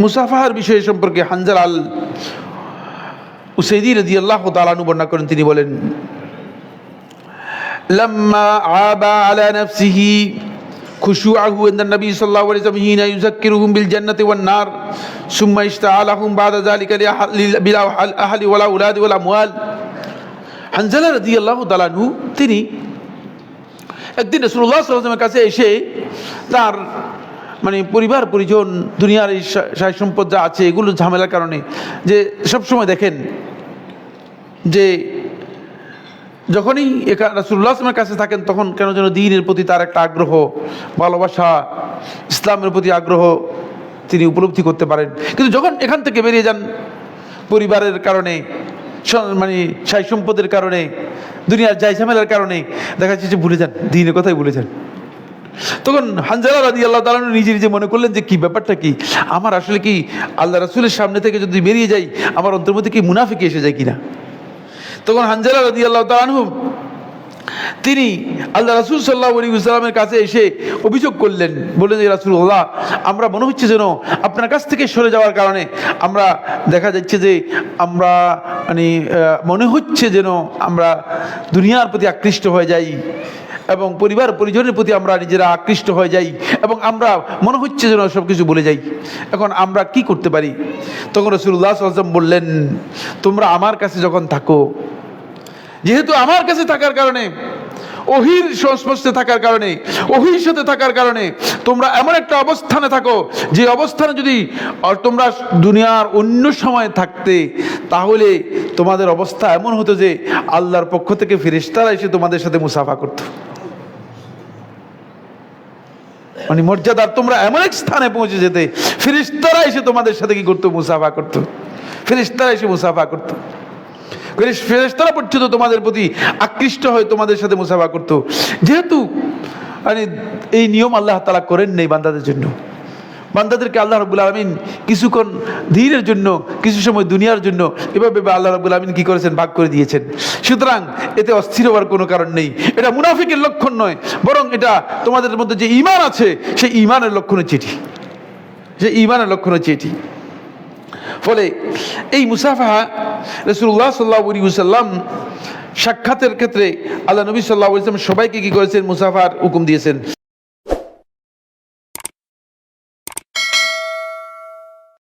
মুসাফাহার বিষয় সম্পর্কে হানজালা আল উসাইদি রাদিয়াল্লাহু তাআলা আনহু বর্ণনা করেন, তিনি বলেন, লাম্মা আবা আলা নাফসিহি খুশুআহু ইনদা নবী সাল্লাল্লাহু আলাইহি ওয়াসাল্লাম হিনা ইউযাক্কিরুহুম বিল জান্নাতি ওয়ান নার সুম্মা ইশতাআলাহুম বাদা যালিকা বিল আহলি ওয়াল আওলাদি ওয়াল আমওয়াল। হানজালা রাদিয়াল্লাহু তাআলা আনহু তিনি একদিন রাসূলুল্লাহ সাল্লাল্লাহু আলাইহি ওয়াসাল্লামের কাছে এসে তার পরিবার পরিজন, দুনিয়ার এই সাই সম্পদ যা আছে এগুলো ঝামেলার কারণে, যে সবসময় দেখেন যে যখনই রাসূলুল্লাহ সাল্লাল্লাহু আলাইহি ওয়াসাল্লামের কাছে থাকেন তখন কেন যেন দ্বীনের প্রতি তার একটা আগ্রহ, ভালোবাসা, ইসলামের প্রতি আগ্রহ তিনি উপলব্ধি করতে পারেন। কিন্তু যখন এখান থেকে বেরিয়ে যান পরিবারের কারণে, সাই সম্পদের কারণে, দুনিয়ার যাই ঝামেলার কারণে, দেখা যাচ্ছে যে ভুলে যান, দ্বীনের কথাই ভুলে যান। তখন হানজালা রাদিয়াল্লাহু তাআলা নিজে নিজে মনে করলেন যে কি ব্যাপারটা কি, আমার আসলে কি আল্লাহ রাসূলের সামনে থেকে যদি বেরিয়ে যাই আমার অন্তর মধ্যে কি মুনাফিকি এসে যায় কিনা। তখন হানজালা রাদিয়াল্লাহু তাআলা আনহু তিনি আল্লাহ রাসূল সাল্লাল্লাহু আলাইহি ওয়াসাল্লামের কাছে এসে অভিযোগ করলেন, বললেন যে রাসূলুল্লাহ, আমরা মনে হচ্ছে যেন আপনার কাছ থেকে সরে যাওয়ার কারণে আমরা দেখা যাচ্ছে যে আমরা মনে হচ্ছে যেন আমরা দুনিয়ার প্রতি আকৃষ্ট হয়ে যাই এবং পরিবার পরিজনের প্রতি আমরা নিজেরা আকৃষ্ট হয়ে যাই এবং আমরা মনে হচ্ছে যেন সব কিছু ভুলে যাই। এখন আমরা কি করতে পারি? তখন রাসূলুল্লাহ সাল্লাল্লাহু আলাইহি ওয়াসাল্লাম বললেন, তোমরা আমার কাছে যখন থাকো, যেহেতু আমার কাছে থাকার কারণে, ওহীর সংস্পর্শে থাকার কারণে, ওহীর সাথে থাকার কারণে তোমরা এমন একটা অবস্থানে থাকো যে অবস্থানে যদি তোমরা দুনিয়ার অন্য সময় থাকতে তাহলে তোমাদের অবস্থা এমন হতো যে আল্লাহর পক্ষ থেকে ফেরেশতারা এসে তোমাদের সাথে মুসাফা করতো। মর্যাদার তোমরা এমন এক স্থানে পৌঁছে যেতে, ফেরেশতারা এসে তোমাদের সাথে কি করতো? মুসাফা করতো। ফেরেশতারা এসে মুসাফা করতো, ফেরেশতারা পর্যন্ত তোমাদের প্রতি আকৃষ্ট হয়ে তোমাদের সাথে মুসাফা করতো। যেহেতু এই নিয়ম আল্লাহ তাআলা করেন নেই বান্দাদের জন্য, বান্দাদেরকে আল্লাহ রাব্বুল আলামিন কিছুক্ষণ দ্বীনের জন্য, কিছু সময় দুনিয়ার জন্য, এভাবে আল্লাহ রাব্বুল আলামিন কি করেছেন? ভাগ করে দিয়েছেন। সুতরাং এতে অস্থির হওয়ার কোনো কারণ নেই। এটা মুনাফিকের লক্ষণ নয়, বরং এটা তোমাদের মধ্যে যে ঈমান আছে সেই ঈমানের লক্ষণের চিঠি, সেই ঈমানের লক্ষণের চিঠি। ফলে এই মুসাফাহা রাসূলুল্লাহ সাল্লাল্লাহু আলাইহি ওয়াসাল্লাম সাক্ষাতের ক্ষেত্রে আল্লাহ নবী সাল্লাল্লাহু আলাইহি ওয়াসাল্লাম সবাইকে কি করেছেন? মুসাফার হুকুম দিয়েছেন।